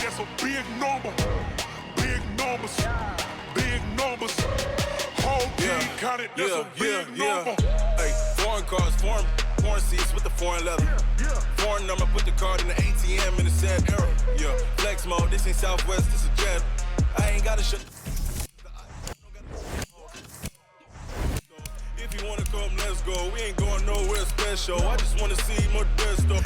that's a big number. Big numbers, big numbers. Whole team counted, that's a big number. Hey, foreign cars, foreign seats with the foreign leather. Foreign number, put the card in the ATM in the sad era. Yeah, flex mode, this ain't Southwest, this is Jet. I ain't gotta shut. If you wanna come, let's go. We ain't going nowhere special. I just wanna see more dress though.